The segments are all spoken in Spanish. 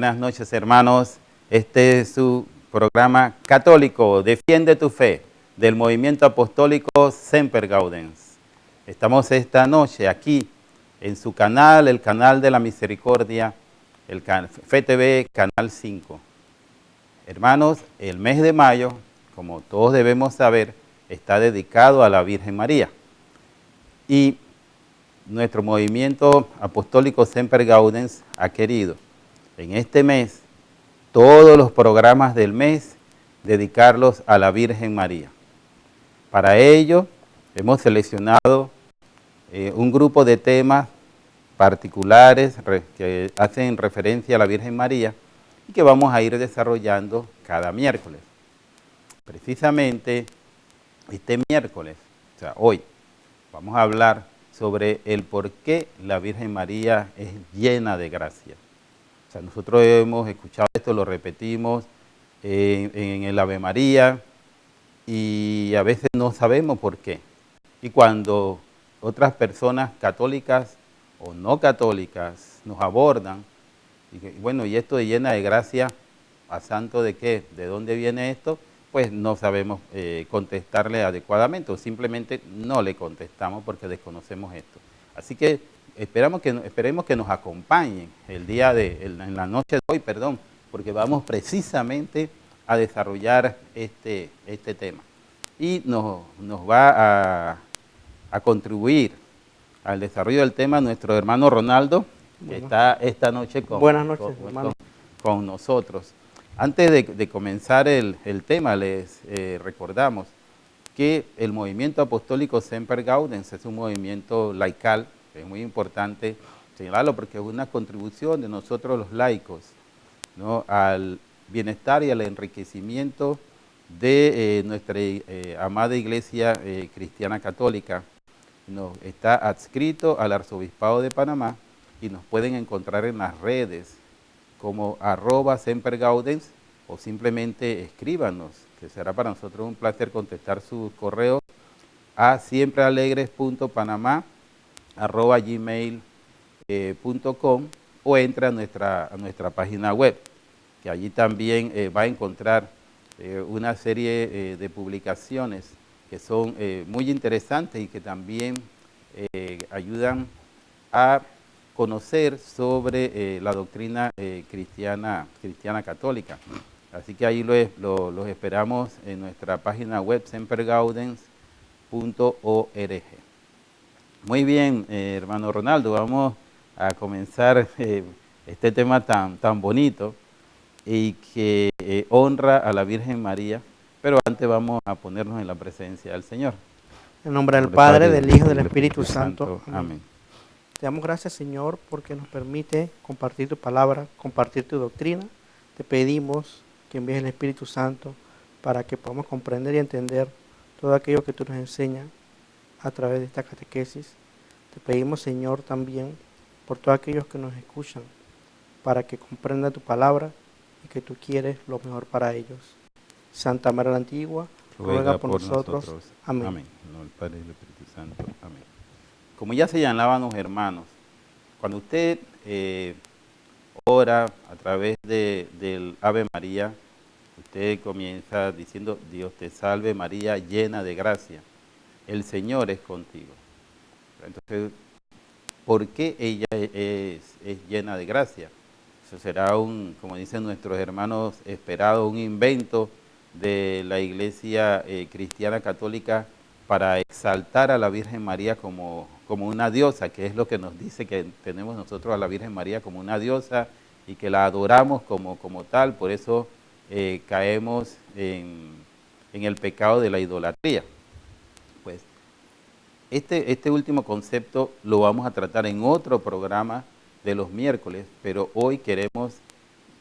Buenas noches, hermanos. Este es su programa católico, Defiende tu Fe, del movimiento apostólico Semper Gaudens. Estamos esta noche aquí en su canal, el canal de la misericordia, el FETV Canal 5. Hermanos, el mes de mayo, como todos debemos saber, está dedicado a la Virgen María. Y nuestro movimiento apostólico Semper Gaudens ha querido en este mes todos los programas del mes dedicarlos a la Virgen María. Para ello hemos seleccionado un grupo de temas particulares que hacen referencia a la Virgen María y que vamos a ir desarrollando cada miércoles. Precisamente este miércoles, o sea, hoy, vamos a hablar sobre el por qué la Virgen María es llena de gracia. O sea, nosotros hemos escuchado esto, lo repetimos en el Ave María y a veces no sabemos por qué. Y cuando otras personas católicas o no católicas nos abordan, y bueno, ¿y esto de llena de gracia a santo de qué? ¿De dónde viene esto? Pues no sabemos contestarle adecuadamente o simplemente no le contestamos porque desconocemos esto. Así que esperemos que nos acompañen en la noche de hoy, porque vamos precisamente a desarrollar este tema. Y nos va a contribuir al desarrollo del tema nuestro hermano Ronaldo, que está esta noche con nosotros. Antes de comenzar el tema, les recordamos que el movimiento apostólico Semper Gaudens es un movimiento laical. Es muy importante señalarlo porque es una contribución de nosotros los laicos, ¿no?, al bienestar y al enriquecimiento de nuestra amada Iglesia Cristiana Católica. Está adscrito al Arzobispado de Panamá y nos pueden encontrar en las redes como @sempergaudens o simplemente escríbanos, que será para nosotros un placer contestar sus correos a siemprealegres.panamá@gmail.com o entra a nuestra página web, que allí también va a encontrar una serie de publicaciones que son muy interesantes y que también ayudan a conocer sobre la doctrina cristiana católica. Así que ahí los esperamos en nuestra página web sempergaudens.org. Muy bien, hermano Ronaldo, vamos a comenzar este tema tan bonito y que honra a la Virgen María, pero antes vamos a ponernos en la presencia del Señor. En nombre del Padre, del Hijo y del Espíritu Santo. Amén. Te damos gracias, Señor, porque nos permite compartir tu palabra, compartir tu doctrina. Te pedimos que envíes el Espíritu Santo para que podamos comprender y entender todo aquello que tú nos enseñas a través de esta catequesis. Te pedimos, Señor, también por todos aquellos que nos escuchan, para que comprendan tu palabra y que tú quieres lo mejor para ellos. Santa María la Antigua, ruega por nosotros. Amén. Amén. En nombre del Padre y del Espíritu Santo. Amén. Como ya señalaban los hermanos, cuando usted ora a través del Ave María, usted comienza diciendo: Dios te salve María, llena de gracia, el Señor es contigo. Entonces, ¿por qué ella es llena de gracia? Eso será como dicen nuestros hermanos esperados, un invento de la Iglesia Cristiana Católica para exaltar a la Virgen María como una diosa, que es lo que nos dice que tenemos nosotros a la Virgen María como una diosa y que la adoramos como tal. Por eso caemos en el pecado de la idolatría. Pues este último concepto lo vamos a tratar en otro programa de los miércoles, pero hoy queremos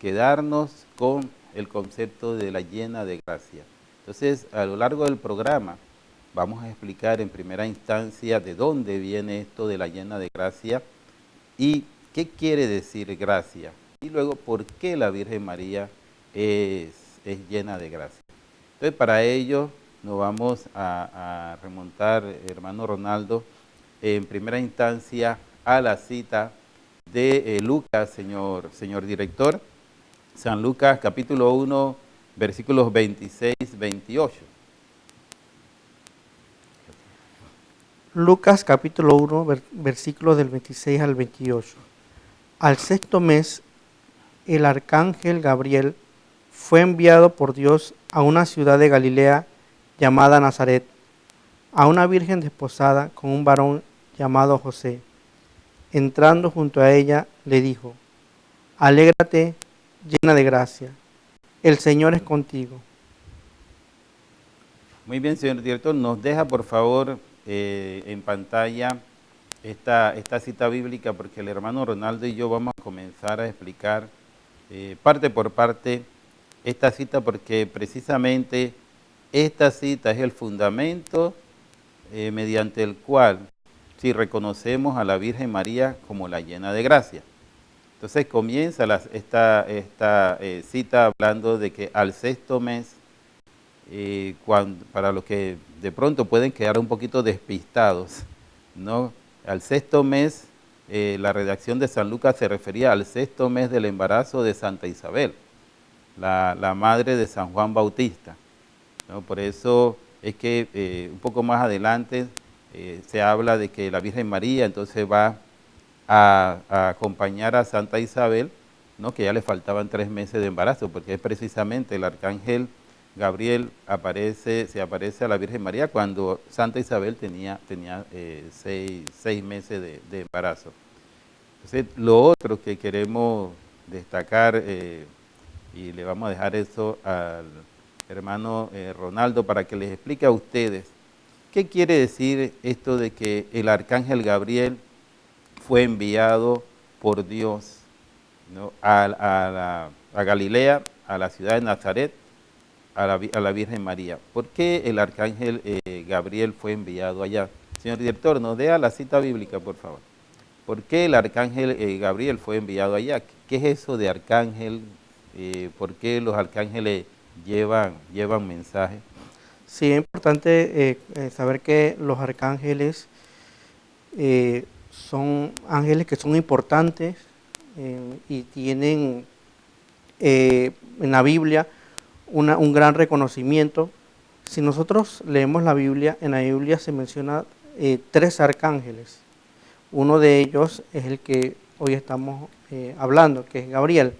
quedarnos con el concepto de la llena de gracia. Entonces, a lo largo del programa vamos a explicar en primera instancia de dónde viene esto de la llena de gracia y qué quiere decir gracia, y luego por qué la Virgen María es llena de gracia. Entonces, para ello nos vamos a remontar, hermano Ronaldo, en primera instancia a la cita de Lucas, señor director, San Lucas capítulo 1, versículos 26, 28. Lucas capítulo 1, versículos del 26 al 28. Al sexto mes, el arcángel Gabriel fue enviado por Dios a una ciudad de Galilea llamada Nazaret, a una virgen desposada con un varón llamado José. Entrando junto a ella, le dijo: Alégrate, llena de gracia, el Señor es contigo. Muy bien, señor director, nos deja por favor en pantalla esta cita bíblica, porque el hermano Ronaldo y yo vamos a comenzar a explicar parte por parte esta cita, porque precisamente esta cita es el fundamento mediante el cual si reconocemos a la Virgen María como la llena de gracia. Entonces comienza esta cita hablando de que al sexto mes, para los que de pronto pueden quedar un poquito despistados, ¿no? Al sexto mes, la redacción de San Lucas se refería al sexto mes del embarazo de Santa Isabel, la madre de San Juan Bautista, ¿no? Por eso es que un poco más adelante se habla de que la Virgen María entonces va a acompañar a Santa Isabel, ¿no? Que ya le faltaban 3 meses de embarazo, porque es precisamente el arcángel Gabriel se aparece a la Virgen María cuando Santa Isabel tenía 6 meses de embarazo. Entonces, lo otro que queremos destacar, y le vamos a dejar eso al hermano Ronaldo para que les explique a ustedes, ¿qué quiere decir esto de que el arcángel Gabriel fue enviado por Dios, ¿no? a Galilea, a la ciudad de Nazaret, a la Virgen María? ¿Por qué el arcángel Gabriel fue enviado allá? Señor director, nos dé la cita bíblica, por favor. ¿Por qué el arcángel Gabriel fue enviado allá? ¿Qué es eso de arcángel? ¿Por qué los arcángeles llevan mensajes? Sí, es importante saber que los arcángeles son ángeles que son importantes y tienen en la Biblia un gran reconocimiento. Si nosotros leemos la Biblia, en la Biblia se menciona 3 arcángeles. Uno de ellos es el que hoy estamos hablando, que es Gabriel.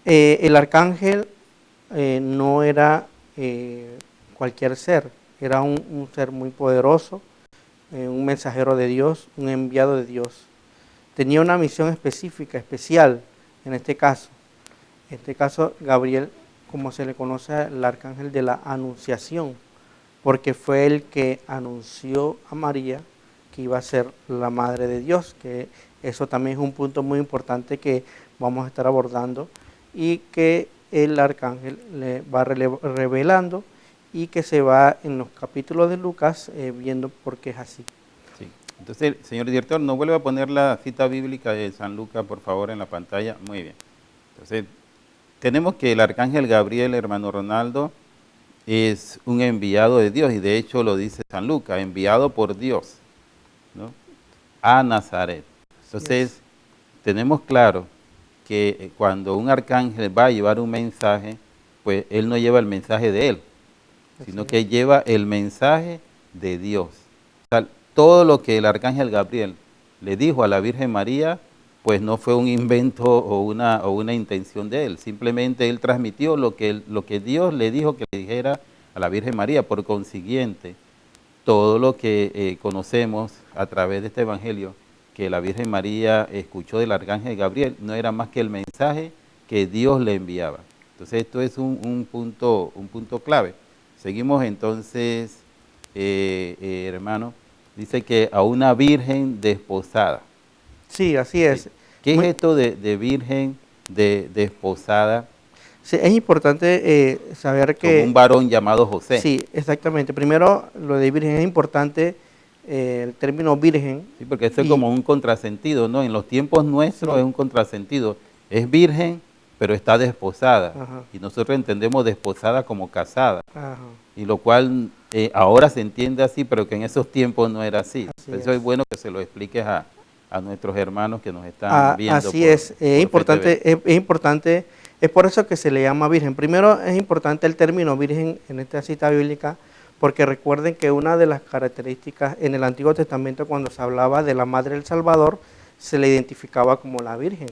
El arcángel no era cualquier ser, era un ser muy poderoso, un mensajero de Dios, un enviado de Dios. Tenía una misión específica, especial, en este caso. En este caso, Gabriel, como se le conoce al arcángel de la anunciación, porque fue el que anunció a María que iba a ser la madre de Dios, que eso también es un punto muy importante que vamos a estar abordando y que el arcángel le va revelando y que se va en los capítulos de Lucas viendo por qué es así. Sí. Entonces, señor director, ¿nos vuelve a poner la cita bíblica de San Lucas, por favor, en la pantalla? Muy bien. Entonces, tenemos que el arcángel Gabriel, hermano Ronaldo, es un enviado de Dios, y de hecho lo dice San Lucas, enviado por Dios, ¿no? A Nazaret. Entonces, tenemos claro que cuando un arcángel va a llevar un mensaje, pues él no lleva el mensaje de él, sino que lleva el mensaje de Dios. O sea, todo lo que el arcángel Gabriel le dijo a la Virgen María, pues no fue un invento o una intención de él, simplemente él transmitió lo que Dios le dijo que le dijera a la Virgen María. Por consiguiente, todo lo que conocemos a través de este evangelio que la Virgen María escuchó del arcángel Gabriel no era más que el mensaje que Dios le enviaba. Entonces esto es un punto clave. Seguimos entonces, hermano, dice que a una virgen desposada. Sí, así es. ¿Qué es esto de virgen desposada? Sí, es importante saber que... Con un varón llamado José. Sí, exactamente. Primero, lo de virgen es importante, el término virgen. Sí, porque esto es como un contrasentido, ¿no? En los tiempos nuestros es un contrasentido. Es virgen, pero está desposada. Ajá. Y nosotros entendemos desposada como casada. Ajá. Y lo cual ahora se entiende así, pero que en esos tiempos no era así. Por eso es bueno que se lo expliques a a nuestros hermanos que nos están viendo. Así es importante, es por eso que se le llama virgen. Primero es importante el término virgen en esta cita bíblica, porque recuerden que una de las características en el Antiguo Testamento, cuando se hablaba de la Madre del Salvador, se le identificaba como la Virgen.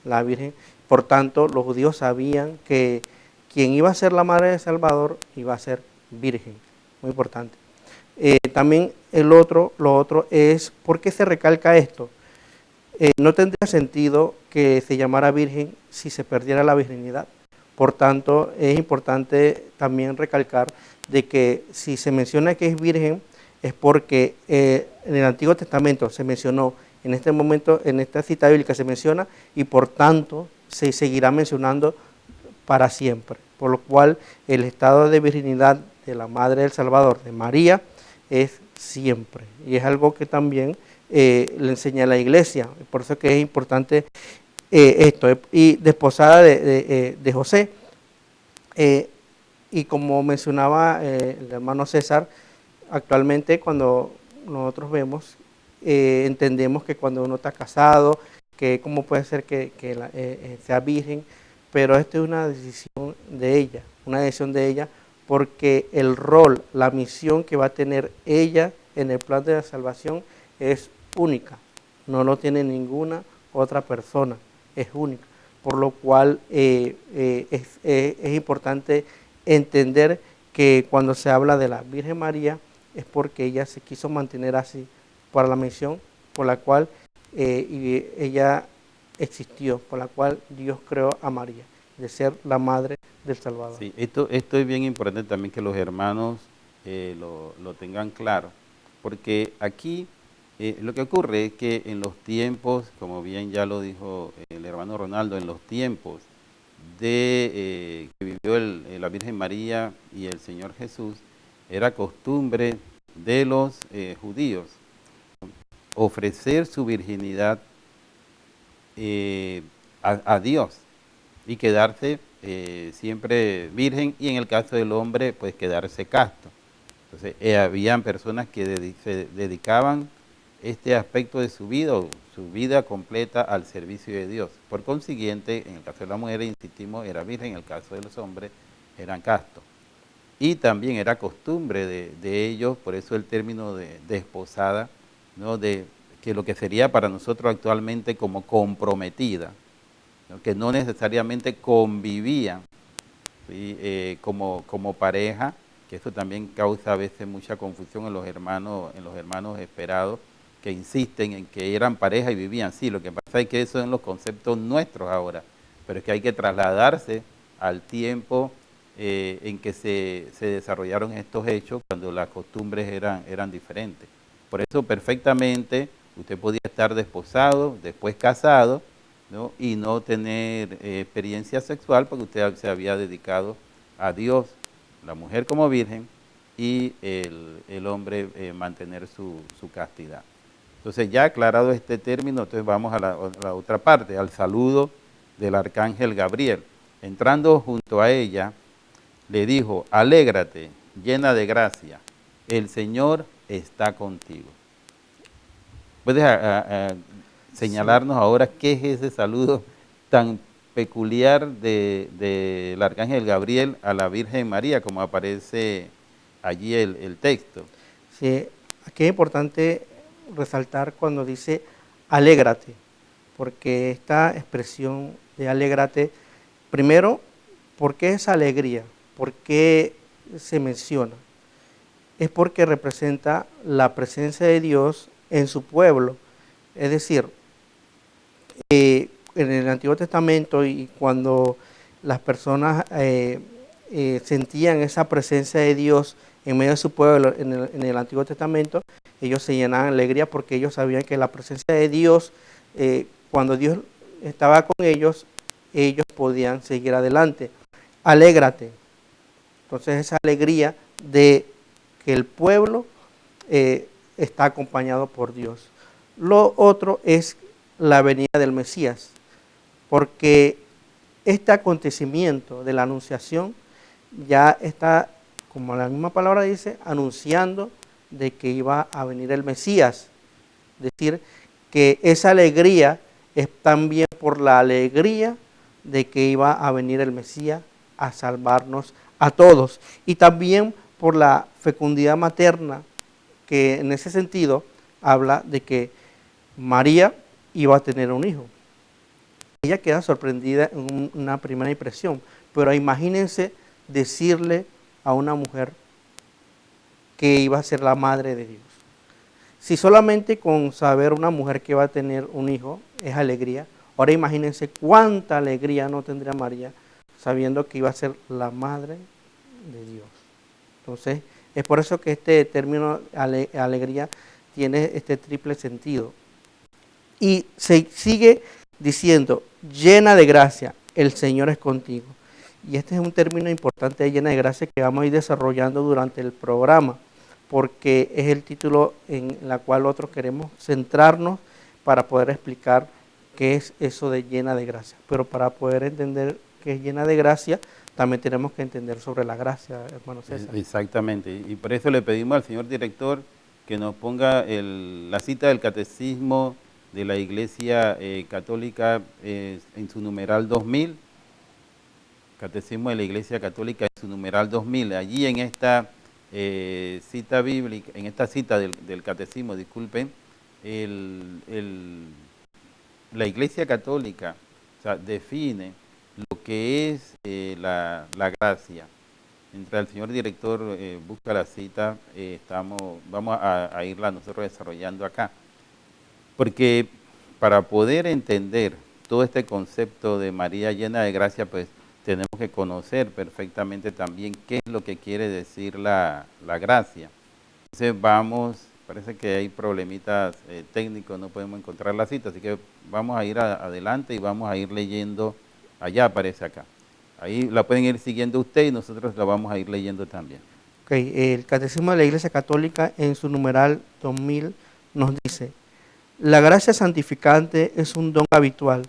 La Virgen, por tanto, los judíos sabían que quien iba a ser la Madre del Salvador iba a ser virgen. Muy importante. También lo otro es, ¿por qué se recalca esto? No tendría sentido que se llamara virgen si se perdiera la virginidad. Por tanto, es importante también recalcar de que si se menciona que es virgen, es porque en el Antiguo Testamento se mencionó, en este momento, en esta cita bíblica se menciona, y por tanto se seguirá mencionando para siempre. Por lo cual, el estado de virginidad de la Madre del Salvador, de María, es siempre. Y es algo que también le enseña a la iglesia. Por eso que es importante esto. Y desposada de José. Y como mencionaba el hermano César, actualmente cuando nosotros vemos, entendemos que cuando uno está casado, que cómo puede ser que sea virgen, pero esto es una decisión de ella, porque el rol, la misión que va a tener ella en el plan de la salvación es única, no lo tiene ninguna otra persona, es única, por lo cual es importante entender que cuando se habla de la Virgen María es porque ella se quiso mantener así para la misión por la cual ella existió, por la cual Dios creó a María, de ser la madre del Salvador. Sí, esto es bien importante también que los hermanos lo tengan claro, porque aquí lo que ocurre es que en los tiempos, como bien ya lo dijo el hermano Ronaldo, en los tiempos que vivió la Virgen María y el Señor Jesús, era costumbre de los judíos ofrecer su virginidad a Dios y quedarse siempre virgen, y en el caso del hombre pues quedarse casto. Entonces habían personas que se dedicaban este aspecto de su vida completa al servicio de Dios. Por consiguiente, en el caso de la mujer, insistimos, era virgen, en el caso de los hombres eran castos. Y también era costumbre de ellos, por eso el término de desposada, ¿no? Que lo que sería para nosotros actualmente como comprometida, ¿no? Que no necesariamente convivían, ¿sí? como pareja, que esto también causa a veces mucha confusión en los hermanos esperados, que insisten en que eran pareja y vivían. Sí, lo que pasa es que eso son los conceptos nuestros ahora, pero es que hay que trasladarse al tiempo en que se desarrollaron estos hechos, cuando las costumbres eran diferentes. Por eso perfectamente usted podía estar desposado, después casado, ¿no? Y no tener experiencia sexual, porque usted se había dedicado a Dios, la mujer como virgen y el hombre mantener su castidad. Entonces, ya aclarado este término, entonces vamos a la otra parte, al saludo del arcángel Gabriel. Entrando junto a ella, le dijo: alégrate, llena de gracia, el Señor está contigo. ¿Puedes señalarnos ahora qué es ese saludo tan peculiar del arcángel Gabriel a la Virgen María, como aparece allí el texto? Sí, aquí es importante resaltar cuando dice alégrate, porque esta expresión de alégrate, primero, ¿por qué esa alegría? ¿Por qué se menciona? Es porque representa la presencia de Dios en su pueblo. Es decir, en el Antiguo Testamento, y cuando las personas sentían esa presencia de Dios en medio de su pueblo en el Antiguo Testamento, ellos se llenaban de alegría porque ellos sabían que la presencia de Dios, cuando Dios estaba con ellos podían seguir adelante. Alégrate. Entonces esa alegría de que el pueblo está acompañado por Dios. Lo otro es la venida del Mesías, porque este acontecimiento de la anunciación ya está, como la misma palabra dice, anunciando de que iba a venir el Mesías. Es decir, que esa alegría es también por la alegría de que iba a venir el Mesías a salvarnos a todos, y también por la fecundidad materna, que en ese sentido habla de que María iba a tener un hijo. Ella queda sorprendida en una primera impresión, pero imagínense decirle a una mujer que iba a ser la madre de Dios. Si solamente con saber una mujer que va a tener un hijo es alegría, ahora imagínense cuánta alegría no tendría María sabiendo que iba a ser la madre de Dios. Entonces, es por eso que este término alegría tiene este triple sentido. Y se sigue diciendo, llena de gracia, el Señor es contigo. Y este es un término importante, llena de gracia, que vamos a ir desarrollando durante el programa, porque es el título en el cual nosotros queremos centrarnos para poder explicar qué es eso de llena de gracia. Pero para poder entender qué es llena de gracia, también tenemos que entender sobre la gracia, hermano César. Exactamente, y por eso le pedimos al señor director que nos ponga la cita del Catecismo de la Iglesia Católica en su numeral 2000, Catecismo de la Iglesia Católica en su numeral 2000. Allí en esta cita bíblica, en esta cita del Catecismo, disculpen, la Iglesia Católica, o sea, define lo que es la gracia. Mientras el señor director busca la cita, vamos a irla nosotros desarrollando acá. Porque para poder entender todo este concepto de María llena de gracia, pues tenemos que conocer perfectamente también qué es lo que quiere decir la gracia. Entonces parece que hay problemitas técnicos, no podemos encontrar la cita, así que vamos a ir adelante y vamos a ir leyendo, allá aparece acá. Ahí la pueden ir siguiendo usted y nosotros la vamos a ir leyendo también. El Catecismo de la Iglesia Católica en su numeral 2000 nos dice: la gracia santificante es un don habitual,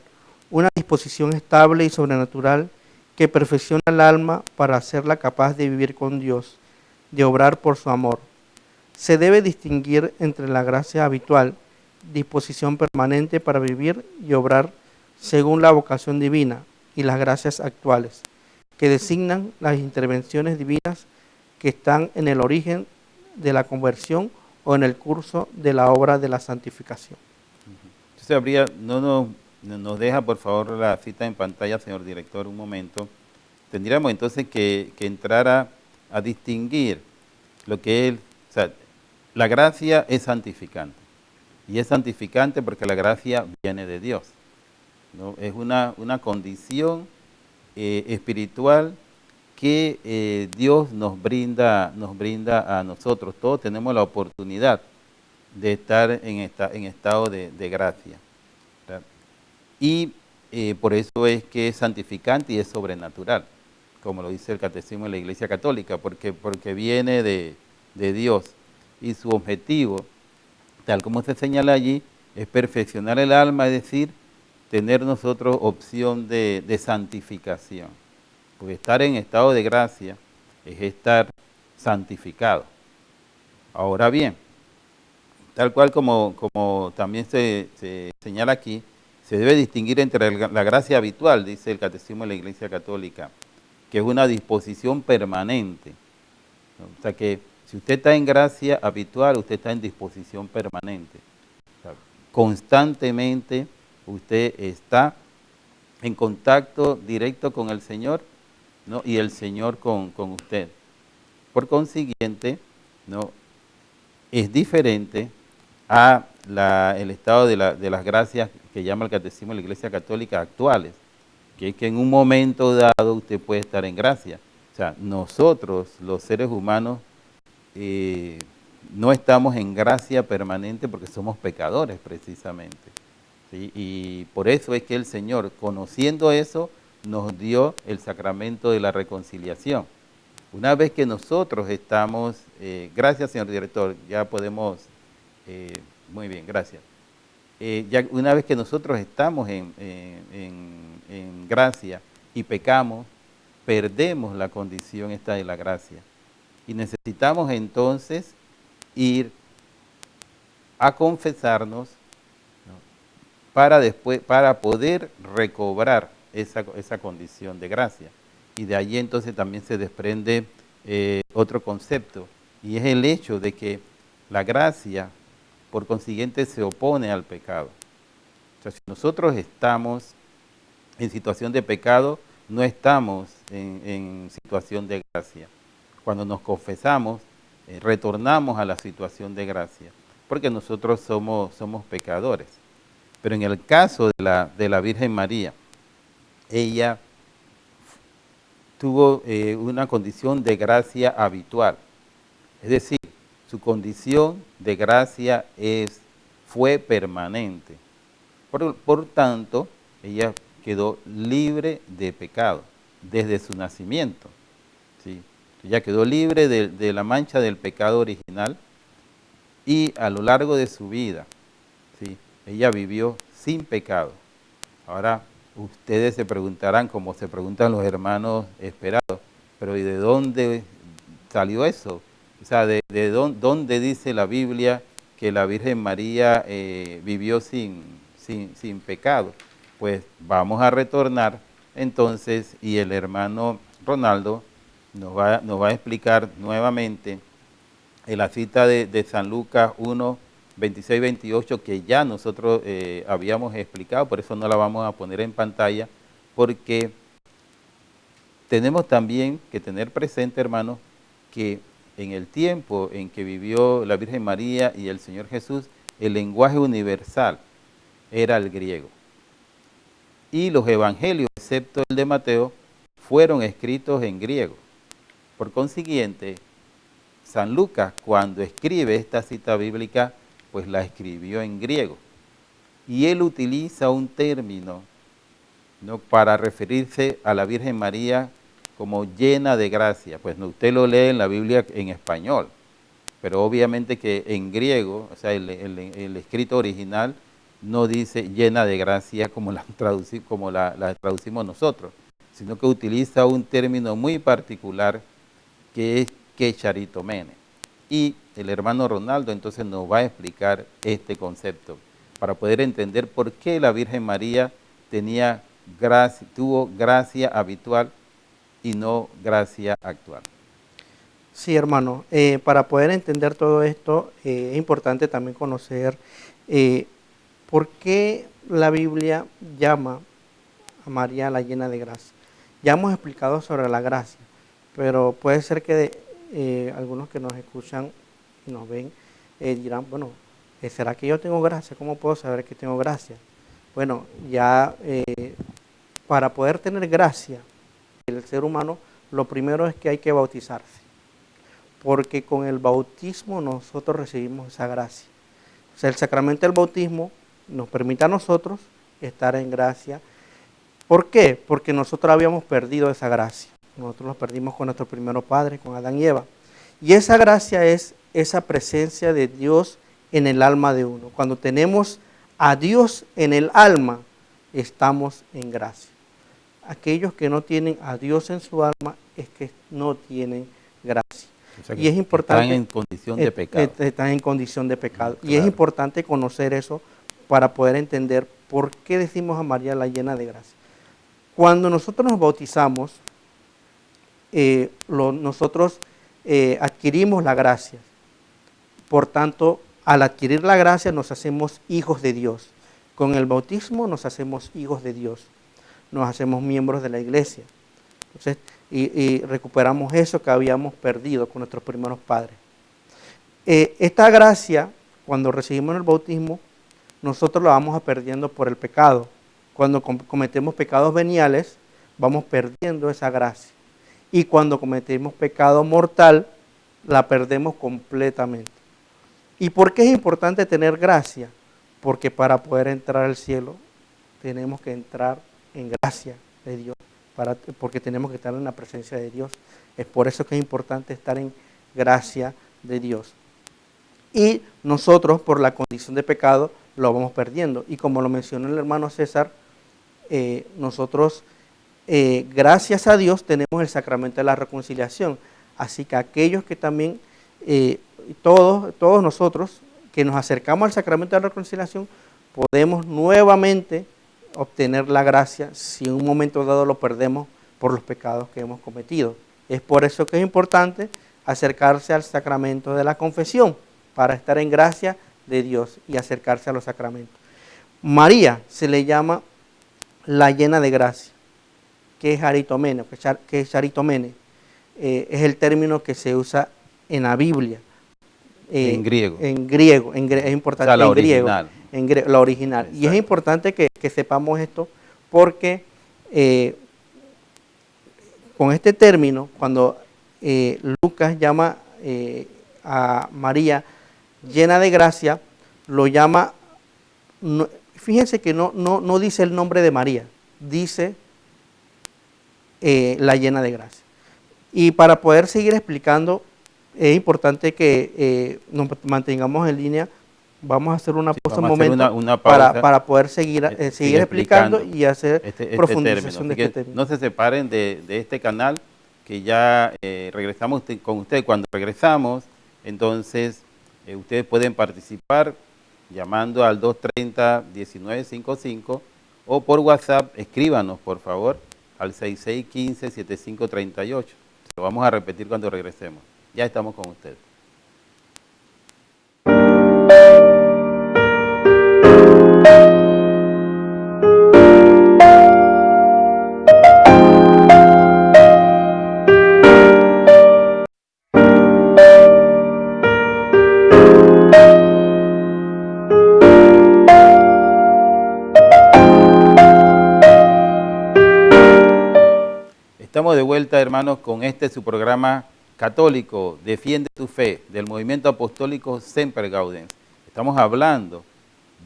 una disposición estable y sobrenatural que perfecciona el alma para hacerla capaz de vivir con Dios, de obrar por su amor. Se debe distinguir entre la gracia habitual, disposición permanente para vivir y obrar según la vocación divina, y las gracias actuales, que designan las intervenciones divinas que están en el origen de la conversión o en el curso de la obra de la santificación. Entonces nos deja por favor la cita en pantalla, señor director, un momento. Tendríamos entonces que entrar a distinguir lo que es, o sea, la gracia es santificante. Y es santificante porque la gracia viene de Dios, ¿no? Es una condición espiritual que Dios nos brinda a nosotros. Todos tenemos la oportunidad de estar en estado de gracia, ¿verdad? Y por eso es que es santificante y es sobrenatural, como lo dice el Catecismo de la Iglesia Católica, porque viene de Dios, y su objetivo, tal como se señala allí, es perfeccionar el alma, es decir, tener nosotros opción de santificación. Porque estar en estado de gracia es estar santificado. Ahora bien, tal cual como también se señala aquí, se debe distinguir entre la gracia habitual, dice el Catecismo de la Iglesia Católica, que es una disposición permanente, ¿no? O sea que si usted está en gracia habitual, usted está en disposición permanente. O sea, constantemente usted está en contacto directo con el Señor, ¿no? Y el Señor con usted. Por consiguiente, ¿no? Es diferente a el estado de las gracias que llama el Catecismo de la Iglesia Católica actuales, que es que en un momento dado usted puede estar en gracia. O sea, nosotros, los seres humanos, no estamos en gracia permanente porque somos pecadores precisamente, ¿sí? Y por eso es que el Señor, conociendo eso, nos dio el sacramento de la reconciliación. Una vez que nosotros estamos, gracias señor director, ya podemos, muy bien, gracias. Ya una vez que nosotros estamos en gracia y pecamos, perdemos la condición esta de la gracia. Y necesitamos entonces ir a confesarnos, ¿no? para poder recobrar esa condición de gracia. Y de allí entonces también se desprende otro concepto, y es el hecho de que la gracia, por consiguiente, se opone al pecado. O sea, si nosotros estamos en situación de pecado, no estamos en situación de gracia. Cuando nos confesamos, retornamos a la situación de gracia, porque nosotros somos pecadores. Pero en el caso de la Virgen María, ella tuvo una condición de gracia habitual. Es decir, su condición de gracia fue permanente. Por tanto, ella quedó libre de pecado desde su nacimiento. ¿Sí? Ella quedó libre de la mancha del pecado original, y a lo largo de su vida, ¿sí?, ella vivió sin pecado. Ahora, ustedes se preguntarán, como se preguntan los hermanos esperados, pero ¿y de dónde salió eso? O sea, ¿dónde dice la Biblia que la Virgen María vivió sin pecado? Pues vamos a retornar entonces, y el hermano Ronaldo nos va a explicar nuevamente en la cita de San Lucas 1, 26, 28, que ya nosotros habíamos explicado, por eso no la vamos a poner en pantalla, porque tenemos también que tener presente, hermanos, que en el tiempo en que vivió la Virgen María y el Señor Jesús, el lenguaje universal era el griego. Y los evangelios, excepto el de Mateo, fueron escritos en griego. Por consiguiente, San Lucas, cuando escribe esta cita bíblica, pues la escribió en griego. Y él utiliza un término, ¿no?, para referirse a la Virgen María como llena de gracia. Pues no, usted lo lee en la Biblia en español, pero obviamente que en griego, o sea, el escrito original no dice llena de gracia como la traducimos nosotros, sino que utiliza un término muy particular que es quecharitomene. Y el hermano Ronaldo entonces nos va a explicar este concepto para poder entender por qué la Virgen María tuvo gracia habitual y no gracia actual. Sí, hermano, para poder entender todo esto es importante también conocer por qué la Biblia llama a María la llena de gracia. Ya hemos explicado sobre la gracia, pero puede ser que algunos que nos escuchan y nos ven dirán, bueno, ¿será que yo tengo gracia? ¿Cómo puedo saber que tengo gracia? Bueno, ya para poder tener gracia, el ser humano, lo primero es que hay que bautizarse, porque con el bautismo nosotros recibimos esa gracia. O sea, el sacramento del bautismo nos permite a nosotros estar en gracia. ¿Por qué? Porque nosotros habíamos perdido esa gracia. Nosotros lo perdimos con nuestro primer padre, con Adán y Eva. Y esa gracia es esa presencia de Dios en el alma de uno. Cuando tenemos a Dios en el alma, estamos en gracia. Aquellos que no tienen a Dios en su alma es que no tienen gracia. O sea, y es importante, están en condición de pecado. Están en condición de pecado. Claro. Y es importante conocer eso para poder entender por qué decimos a María la llena de gracia. Cuando nosotros nos bautizamos, nosotros adquirimos la gracia. Por tanto, al adquirir la gracia nos hacemos hijos de Dios. Con el bautismo nos hacemos hijos de Dios. Nos hacemos miembros de la iglesia. Entonces, y recuperamos eso que habíamos perdido con nuestros primeros padres. Esta gracia, cuando recibimos el bautismo, nosotros la vamos perdiendo por el pecado. Cuando cometemos pecados veniales, vamos perdiendo esa gracia. Y cuando cometemos pecado mortal, la perdemos completamente. ¿Y por qué es importante tener gracia? Porque para poder entrar al cielo, tenemos que entrar en gracia de Dios, porque tenemos que estar en la presencia de Dios. Es por eso que es importante estar en gracia de Dios. Y nosotros, por la condición de pecado, lo vamos perdiendo. Y como lo mencionó el hermano César, nosotros, gracias a Dios, tenemos el sacramento de la reconciliación. Así que aquellos que también, todos nosotros que nos acercamos al sacramento de la reconciliación, podemos nuevamente obtener la gracia si en un momento dado lo perdemos por los pecados que hemos cometido. Es por eso que es importante acercarse al sacramento de la confesión, para estar en gracia de Dios y acercarse a los sacramentos. María se le llama la llena de gracia, que es aritomene, es el término que se usa en la Biblia. En griego. En griego, es importante. O sea, la original. La original. Exacto. Y es importante que sepamos esto porque con este término, cuando Lucas llama a María llena de gracia, lo llama, fíjense que no dice el nombre de María, dice la llena de gracia. Y para poder seguir explicando, es importante que nos mantengamos en línea. Vamos a hacer una pausa un momento una pausa, para poder seguir explicando y hacer profundización de este término. No se separen de este canal, que ya regresamos con ustedes. Cuando regresamos, entonces ustedes pueden participar llamando al 230-1955 o por WhatsApp. Escríbanos, por favor, al 6615-7538. Lo vamos a repetir cuando regresemos. Ya estamos con ustedes. Estamos de vuelta, hermanos, con su programa católico, Defiende tu Fe, del movimiento apostólico Semper Gaudens. Estamos hablando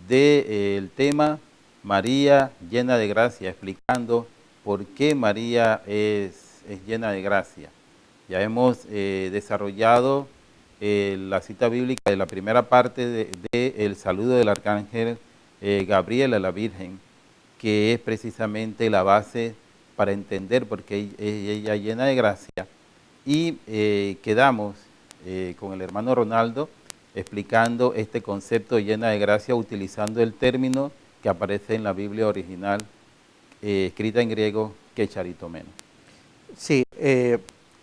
del tema María llena de gracia, explicando por qué María es llena de gracia. Ya hemos desarrollado la cita bíblica de la primera parte del saludo del arcángel Gabriel a la Virgen, que es precisamente la base para entender por qué ella es llena de gracia. Y quedamos con el hermano Ronaldo explicando este concepto de llena de gracia, utilizando el término que aparece en la Biblia original, escrita en griego, que charitomeno. Sí,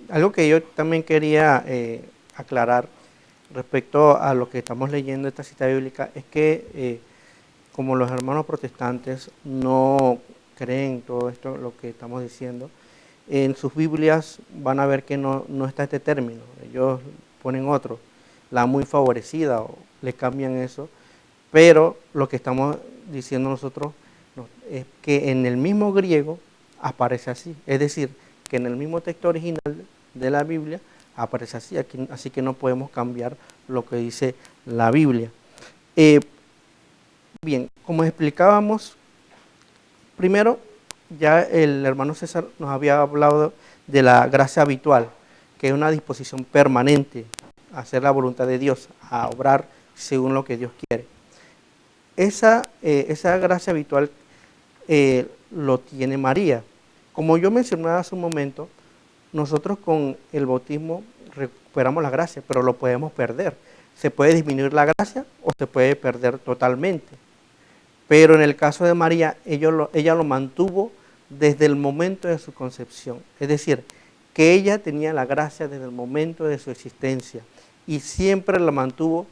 algo que yo también quería aclarar respecto a lo que estamos leyendo esta cita bíblica es que como los hermanos protestantes no creen todo esto, lo que estamos diciendo, en sus Biblias van a ver que no está este término. Ellos ponen otro, la muy favorecida, o le cambian eso, pero lo que estamos diciendo nosotros es que en el mismo griego aparece así, es decir, que en el mismo texto original de la Biblia aparece así, así que no podemos cambiar lo que dice la Biblia. Bien, como explicábamos, primero, ya el hermano César nos había hablado de la gracia habitual, que es una disposición permanente a hacer la voluntad de Dios, a obrar según lo que Dios quiere. Esa gracia habitual lo tiene María. Como yo mencionaba hace un momento, nosotros con el bautismo recuperamos la gracia, pero lo podemos perder. Se puede disminuir la gracia o se puede perder totalmente. Pero en el caso de María, ella lo mantuvo desde el momento de su concepción. Es decir, que ella tenía la gracia desde el momento de su existencia y siempre la mantuvo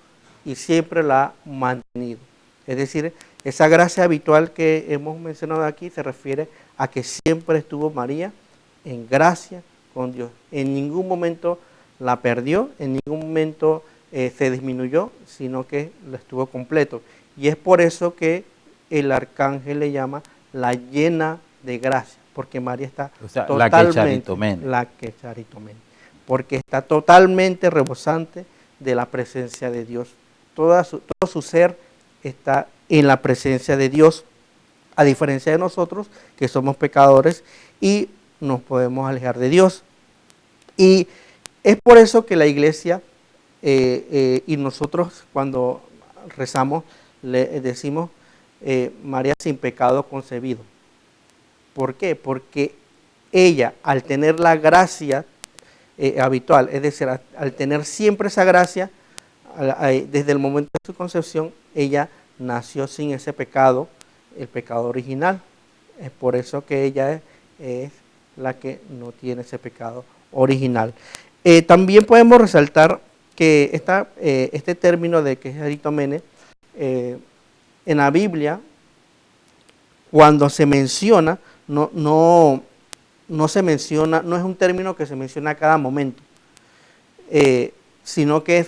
y siempre la ha mantenido. Es decir, esa gracia habitual que hemos mencionado aquí se refiere a que siempre estuvo María en gracia con Dios. En ningún momento la perdió, en ningún momento se disminuyó, sino que lo estuvo completo. Y es por eso que el arcángel le llama la llena de gracia, porque María está totalmente, la que charitomene, porque está totalmente rebosante de la presencia de Dios. Todo su ser está en la presencia de Dios, a diferencia de nosotros, que somos pecadores y nos podemos alejar de Dios. Y es por eso que la iglesia y nosotros cuando rezamos le decimos María sin pecado concebido. ¿Por qué? Porque ella, al tener la gracia habitual, es decir, al tener siempre esa gracia, desde el momento de su concepción, ella nació sin ese pecado, el pecado original. Es por eso que ella es la que no tiene ese pecado original. También podemos resaltar que este término de que es aritomene, en la Biblia, cuando se menciona, no se menciona, no es un término que se menciona a cada momento, sino que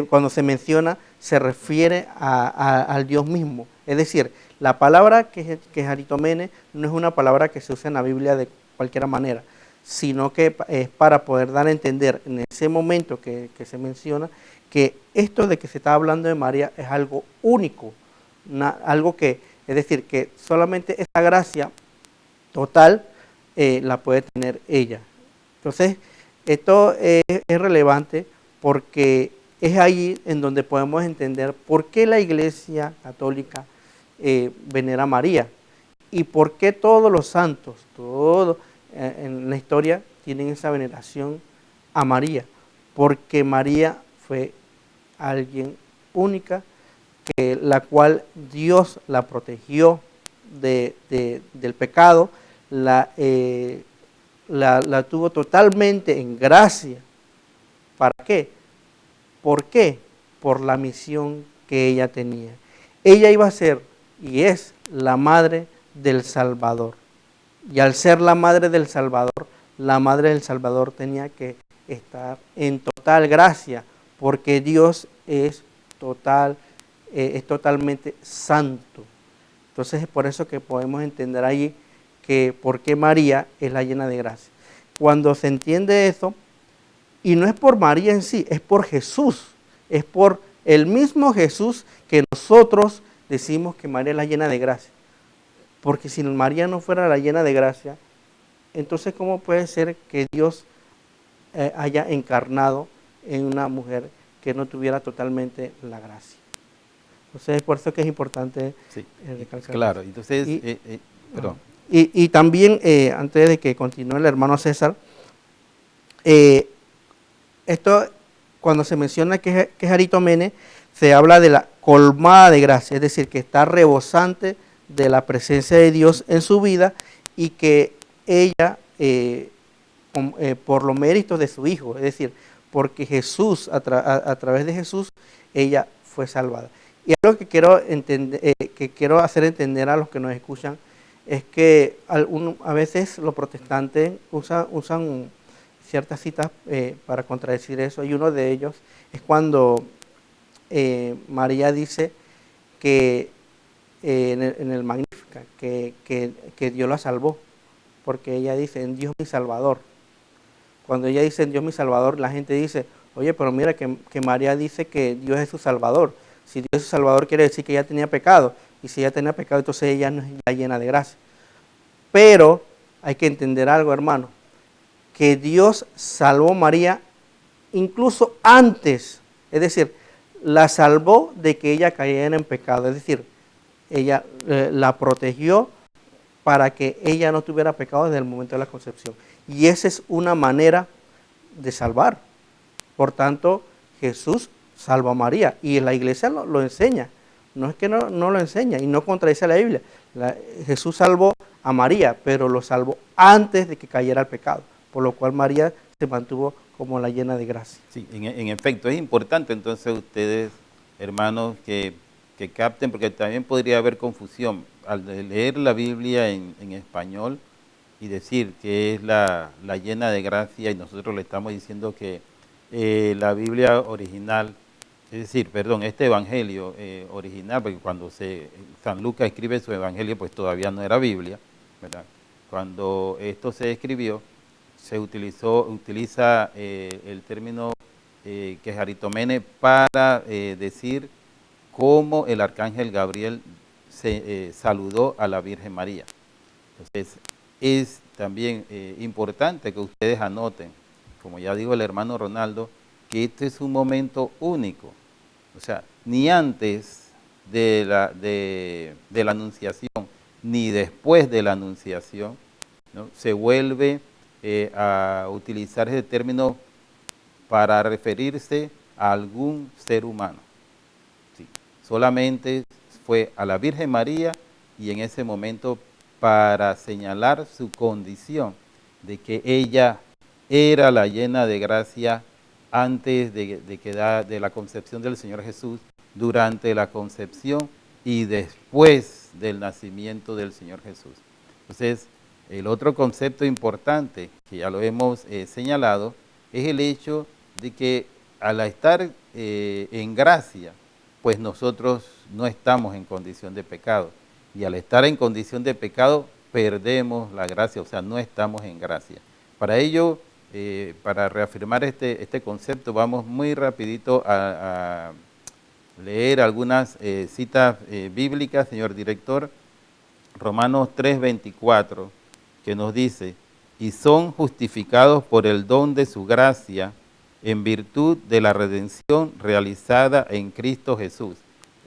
cuando se menciona se refiere al Dios mismo. Es decir, la palabra que es aritomene no es una palabra que se usa en la Biblia de cualquier manera, sino que es para poder dar a entender en ese momento que se menciona que esto de que se está hablando de María es algo único, algo que, es decir, que solamente esta gracia total la puede tener ella. Entonces, esto es relevante porque es ahí en donde podemos entender por qué la Iglesia Católica venera a María y por qué todos los santos, todos en la historia tienen esa veneración a María, porque María fue alguien única, la cual Dios la protegió del pecado, la tuvo totalmente en gracia. ¿Para qué? ¿Por qué? Por la misión que ella tenía. Ella iba a ser y es la madre del Salvador. Y al ser la madre del Salvador tenía que estar en total gracia, porque Dios es totalmente santo. Entonces es por eso que podemos entender ahí que por qué María es la llena de gracia. Cuando se entiende eso, y no es por María en sí, es por Jesús, es por el mismo Jesús que nosotros decimos que María es la llena de gracia. Porque si María no fuera la llena de gracia, entonces ¿cómo puede ser que Dios haya encarnado en una mujer que no tuviera totalmente la gracia? Entonces es por eso que es importante recalcar. Claro, entonces, perdón. Y también, antes de que continúe el hermano César, esto, cuando se menciona que es aritomene, se habla de la colmada de gracia, es decir, que está rebosante de la presencia de Dios en su vida y que ella, por los méritos de su Hijo, es decir, porque Jesús, a través de Jesús, ella fue salvada. Y algo que quiero hacer entender a los que nos escuchan es que a veces los protestantes usan ciertas citas para contradecir eso, y uno de ellos es cuando María dice que en el Magnífica, que Dios la salvó, porque ella dice, en Dios mi Salvador. Cuando ella dice, en Dios mi Salvador, la gente dice, oye, pero mira que María dice que Dios es su Salvador. Si Dios es su Salvador, quiere decir que ella tenía pecado, y si ella tenía pecado, entonces ella no es ya llena de gracia. Pero hay que entender algo, hermano, que Dios salvó a María incluso antes, es decir, la salvó de que ella cayera en pecado, es decir, ella la protegió para que ella no tuviera pecado desde el momento de la concepción. Y esa es una manera de salvar. Por tanto, Jesús salvó a María y la iglesia lo enseña. No es que no lo enseña y no contradice a la Biblia. Jesús salvó a María, pero lo salvó antes de que cayera el pecado, por lo cual María se mantuvo como la llena de gracia. Sí, en efecto, es importante entonces ustedes, hermanos, que capten, porque también podría haber confusión al leer la Biblia en español y decir que es la llena de gracia, y nosotros le estamos diciendo que la Biblia original, es decir, perdón, este evangelio original, porque cuando San Lucas escribe su evangelio, pues todavía no era Biblia, ¿verdad? Cuando esto se escribió, se utiliza el término que es aritomene para decir cómo el arcángel Gabriel saludó a la Virgen María. Entonces, es también importante que ustedes anoten, como ya dijo el hermano Ronaldo, que este es un momento único. O sea, ni antes de la anunciación, ni después de la anunciación, ¿no?, se vuelve a utilizar ese término para referirse a algún ser humano. Sí. solamente fue a la Virgen María y en ese momento para señalar su condición de que ella era la llena de gracia antes de la concepción del Señor Jesús, durante la concepción y después del nacimiento del Señor Jesús. Entonces, el otro concepto importante, que ya lo hemos señalado, es el hecho de que al estar en gracia, pues nosotros no estamos en condición de pecado. Y al estar en condición de pecado, perdemos la gracia, o sea, no estamos en gracia. Para ello, para reafirmar este concepto, vamos muy rapidito a leer algunas citas bíblicas, señor director. Romanos 3:24, que nos dice, y son justificados por el don de su gracia, en virtud de la redención realizada en Cristo Jesús.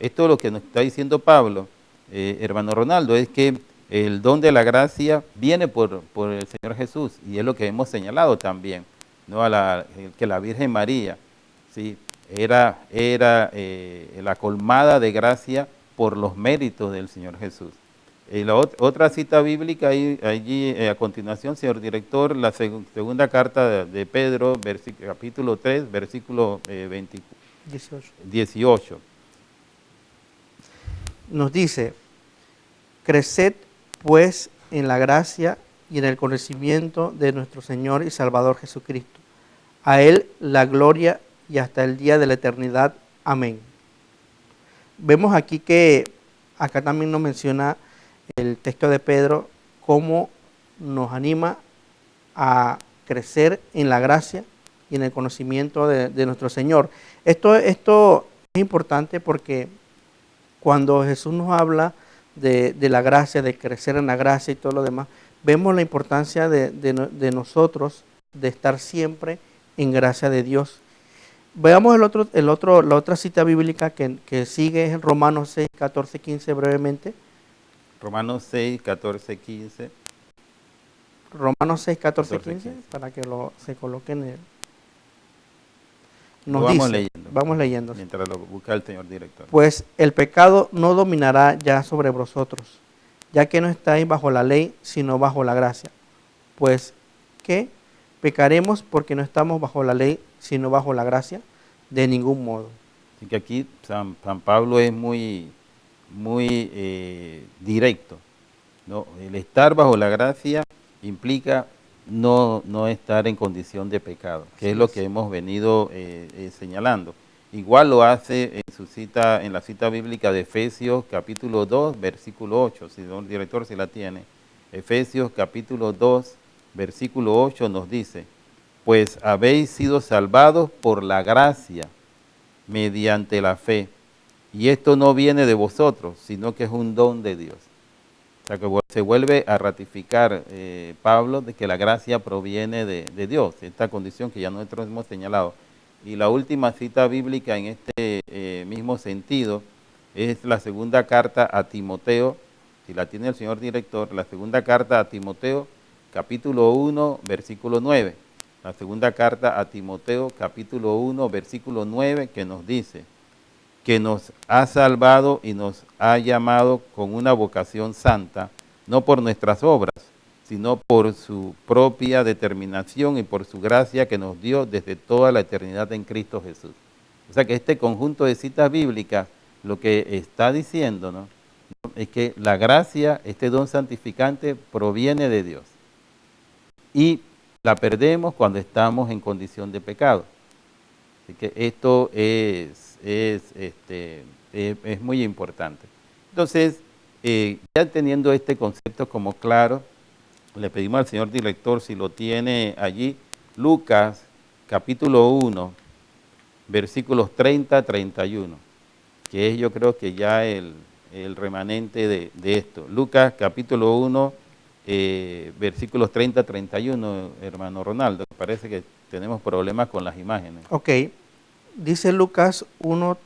Esto es lo que nos está diciendo Pablo, hermano Ronaldo, es que el don de la gracia viene por el Señor Jesús, y es lo que hemos señalado también, ¿no? Que la Virgen María, ¿sí?, era la colmada de gracia por los méritos del Señor Jesús. La otra cita bíblica allí a continuación, señor director, la segunda carta de Pedro, capítulo 3, versículo 18. Nos dice, creced pues en la gracia y en el conocimiento de nuestro Señor y Salvador Jesucristo. A Él la gloria y hasta el día de la eternidad. Amén. Vemos aquí que acá también nos menciona el texto de Pedro, cómo nos anima a crecer en la gracia y en el conocimiento de nuestro Señor. Esto es importante porque cuando Jesús nos habla de la gracia, de crecer en la gracia y todo lo demás, vemos la importancia de nosotros de estar siempre en gracia de Dios. Veamos la otra cita bíblica que sigue, es en Romanos 6, 14, 15 brevemente. Romanos 6, 14, 15. Romanos 6, 14, 15, para que se coloquen en él. Nos vamos dice, vamos leyendo. Mientras lo busca el señor director. Pues el pecado no dominará ya sobre vosotros, ya que no estáis bajo la ley, sino bajo la gracia. Pues, ¿qué? ¿Pecaremos porque no estamos bajo la ley, sino bajo la gracia? De ningún modo. Así que aquí San Pablo es muy directo, ¿no? El estar bajo la gracia implica no estar en condición de pecado, que es lo que hemos venido señalando. Igual lo hace en la cita bíblica de Efesios capítulo 2, versículo 8, si el director se la tiene. Efesios capítulo 2, versículo 8 nos dice, pues habéis sido salvados por la gracia mediante la fe. Y esto no viene de vosotros, sino que es un don de Dios. O sea que se vuelve a ratificar Pablo de que la gracia proviene de Dios, esta condición que ya nosotros hemos señalado. Y la última cita bíblica en este mismo sentido es la segunda carta a Timoteo, si la tiene el señor director, la segunda carta a Timoteo, capítulo 1, versículo 9. La segunda carta a Timoteo, capítulo 1, versículo 9, que nos dice que nos ha salvado y nos ha llamado con una vocación santa, no por nuestras obras, sino por su propia determinación y por su gracia que nos dio desde toda la eternidad en Cristo Jesús. O sea que este conjunto de citas bíblicas lo que está diciendo, ¿no?, es que la gracia, este don santificante, proviene de Dios. Y la perdemos cuando estamos en condición de pecado. Así que esto es muy importante. Entonces, ya teniendo este concepto como claro, le pedimos al señor director, si lo tiene allí, Lucas capítulo 1, versículos 30-31, que es yo creo que ya el remanente de esto. Lucas capítulo 1, versículos 30-31, hermano Ronaldo. Parece que tenemos problemas con las imágenes. Ok, dice Lucas 1,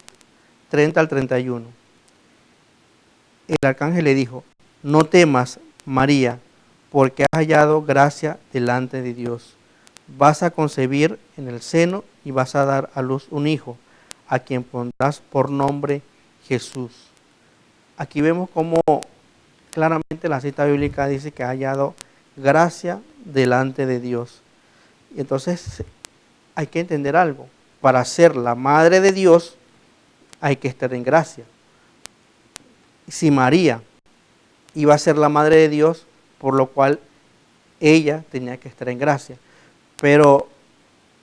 30 al 31. El arcángel le dijo, no temas, María, porque has hallado gracia delante de Dios. Vas a concebir en el seno y vas a dar a luz un hijo, a quien pondrás por nombre Jesús. Aquí vemos cómo claramente la cita bíblica dice que ha hallado gracia delante de Dios. Y entonces hay que entender algo. Para ser la madre de Dios hay que estar en gracia. Si María iba a ser la madre de Dios, por lo cual ella tenía que estar en gracia. Pero,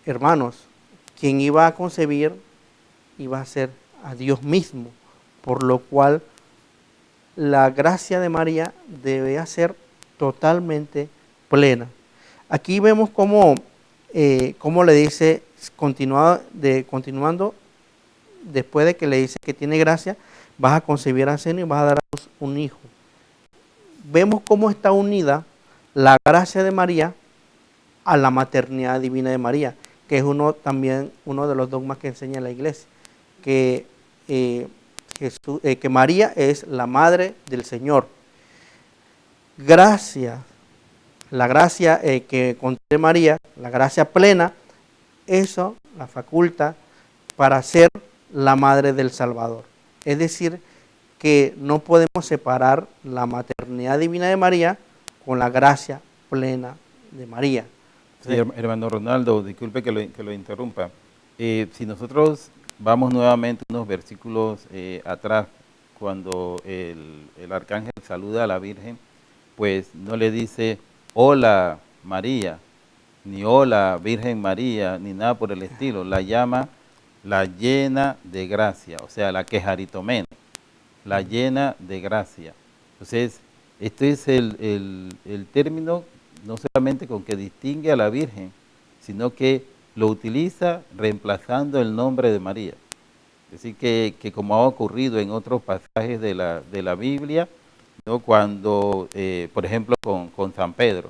hermanos, quien iba a concebir iba a ser a Dios mismo, por lo cual la gracia de María debía ser totalmente plena. Aquí vemos cómo le dice, continuando, después de que le dice que tiene gracia, vas a concebir a seno y vas a dar a luz un hijo. Vemos cómo está unida la gracia de María a la maternidad divina de María, que es también uno de los dogmas que enseña la iglesia, que María es la madre del Señor. La gracia que contiene María, la gracia plena, eso la faculta para ser la madre del Salvador. Es decir, que no podemos separar la maternidad divina de María con la gracia plena de María. Sí, hermano Ronaldo, disculpe que lo interrumpa. Si nosotros vamos nuevamente unos versículos atrás, cuando el arcángel saluda a la Virgen, pues no le dice, hola María, ni hola Virgen María, ni nada por el estilo. La llama la llena de gracia, o sea, la quejaritomene, la llena de gracia. Entonces, este es el término no solamente con que distingue a la Virgen, sino que lo utiliza reemplazando el nombre de María. Es decir, que como ha ocurrido en otros pasajes de la Biblia, ¿no? Cuando, por ejemplo, con San Pedro,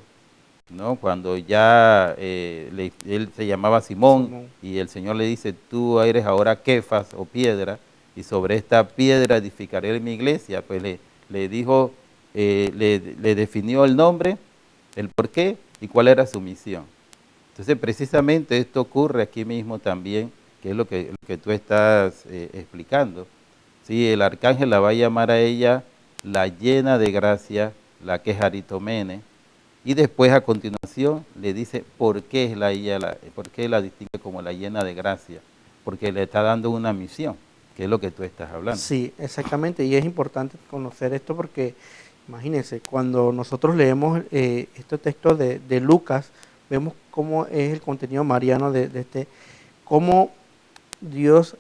¿no? Cuando ya él se llamaba Simón y el Señor le dice, tú eres ahora Kefas o piedra, y sobre esta piedra edificaré mi iglesia, pues le dijo, le definió el nombre, el por qué y cuál era su misión. Entonces, precisamente esto ocurre aquí mismo también, que es lo que tú estás explicando. Sí, el arcángel la va a llamar a ella la llena de gracia, la quejaritomene, y después a continuación le dice por qué por qué la distingue como la llena de gracia, porque le está dando una misión, que es lo que tú estás hablando. Sí, exactamente, y es importante conocer esto porque imagínense, cuando nosotros leemos este texto de Lucas, vemos cómo es el contenido mariano de cómo Dios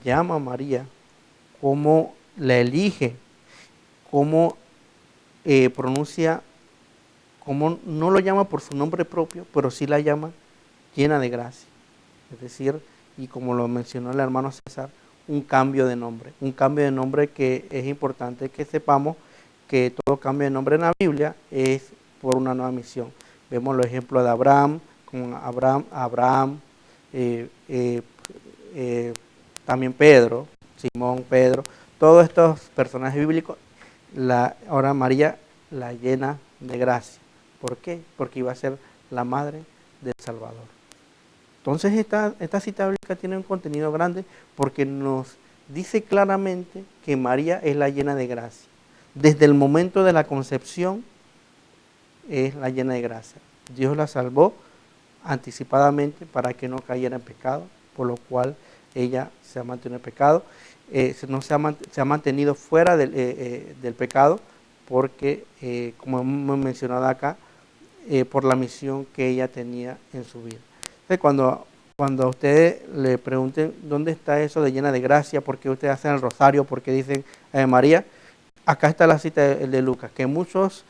llama a María, cómo la elige, cómo pronuncia, cómo no lo llama por su nombre propio, pero sí la llama llena de gracia. Es decir, y como lo mencionó el hermano César, un cambio de nombre que es importante que sepamos que todo cambio de nombre en la Biblia es por una nueva misión. Vemos los ejemplos de Abraham, con Abraham, también Pedro, Simón, Pedro, todos estos personajes bíblicos, ahora María la llena de gracia. ¿Por qué? Porque iba a ser la madre del Salvador. Entonces esta cita bíblica tiene un contenido grande porque nos dice claramente que María es la llena de gracia. Desde el momento de la concepción es la llena de gracia. Dios la salvó anticipadamente para que no cayera en pecado, por lo cual ella se ha mantenido en pecado, se ha mantenido fuera del pecado porque, como hemos mencionado acá, por la misión que ella tenía en su vida. Entonces, cuando a ustedes le pregunten dónde está eso de llena de gracia, por qué ustedes hacen el rosario, por qué dicen María, acá está la cita de Lucas, que muchas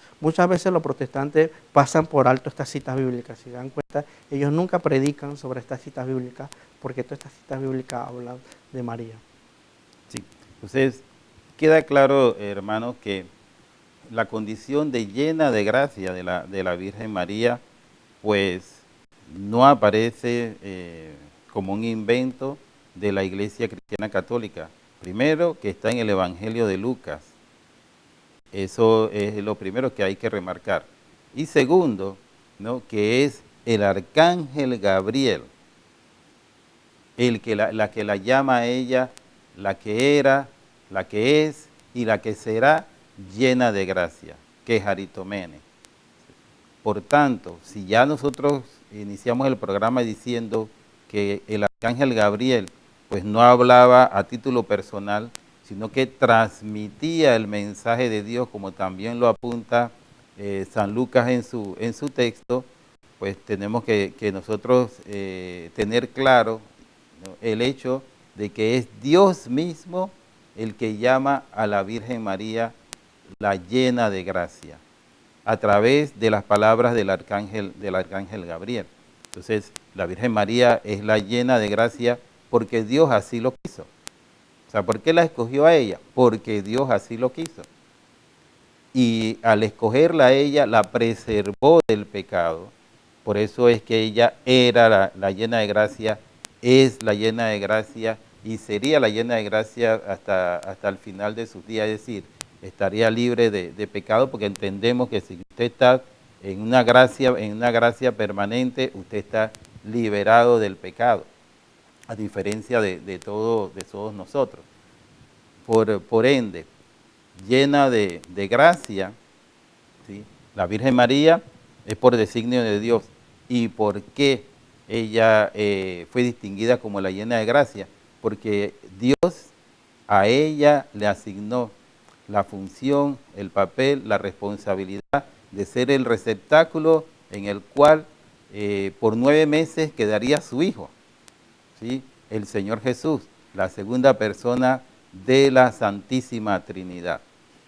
veces los protestantes pasan por alto estas citas bíblicas. Si se dan cuenta, ellos nunca predican sobre estas citas bíblicas, porque todas estas citas bíblicas hablan de María. Sí, entonces queda claro, hermanos, que la condición de llena de gracia de la Virgen María, pues no aparece como un invento de la Iglesia Cristiana Católica. Primero, que está en el Evangelio de Lucas. Eso es lo primero que hay que remarcar. Y segundo, ¿no?, que es el arcángel Gabriel, la que la llama a ella, la que era, la que es y la que será llena de gracia, que es Aritomene. Por tanto, si ya nosotros iniciamos el programa diciendo que el arcángel Gabriel pues no hablaba a título personal, sino que transmitía el mensaje de Dios, como también lo apunta San Lucas en su texto, pues tenemos que nosotros tener claro, ¿no?, el hecho de que es Dios mismo el que llama a la Virgen María la llena de gracia, a través de las palabras del arcángel Gabriel. Entonces, la Virgen María es la llena de gracia porque Dios así lo quiso. O sea, ¿por qué la escogió a ella? Porque Dios así lo quiso. Y al escogerla a ella, la preservó del pecado. Por eso es que ella era la llena de gracia, es la llena de gracia y sería la llena de gracia hasta el final de sus días. Es decir, estaría libre de pecado, porque entendemos que si usted está en una gracia permanente, usted está liberado del pecado, a diferencia de todos nosotros. Por ende, llena de gracia, ¿sí?, la Virgen María es por designio de Dios. ¿Y por qué ella fue distinguida como la llena de gracia? Porque Dios a ella le asignó la función, el papel, la responsabilidad de ser el receptáculo en el cual por 9 meses quedaría su hijo, ¿sí?, el Señor Jesús, la segunda persona de la Santísima Trinidad.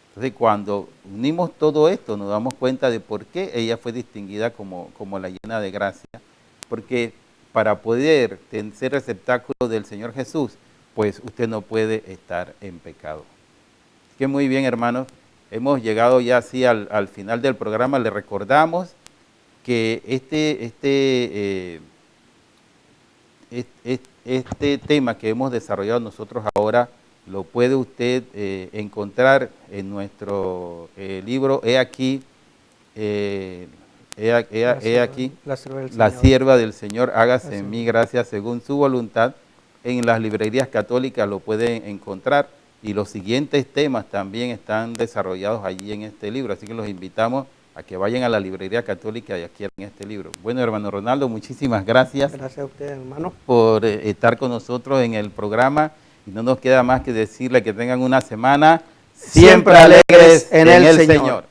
Entonces, cuando unimos todo esto, nos damos cuenta de por qué ella fue distinguida como la llena de gracia, porque para poder ser receptáculo del Señor Jesús, pues usted no puede estar en pecado. Así que muy bien, hermanos, hemos llegado ya así al final del programa. Le recordamos que este tema que hemos desarrollado nosotros ahora lo puede usted encontrar en nuestro libro He aquí, la sierva del Señor, hágase en mí gracia según su voluntad. En las librerías católicas lo pueden encontrar, y los siguientes temas también están desarrollados allí en este libro, así que los invitamos a que vayan a la librería católica y adquieran este libro. Bueno, hermano Ronaldo, muchísimas gracias. Gracias a ustedes, hermano, por estar con nosotros en el programa, y no nos queda más que decirle que tengan una semana siempre alegres en el Señor.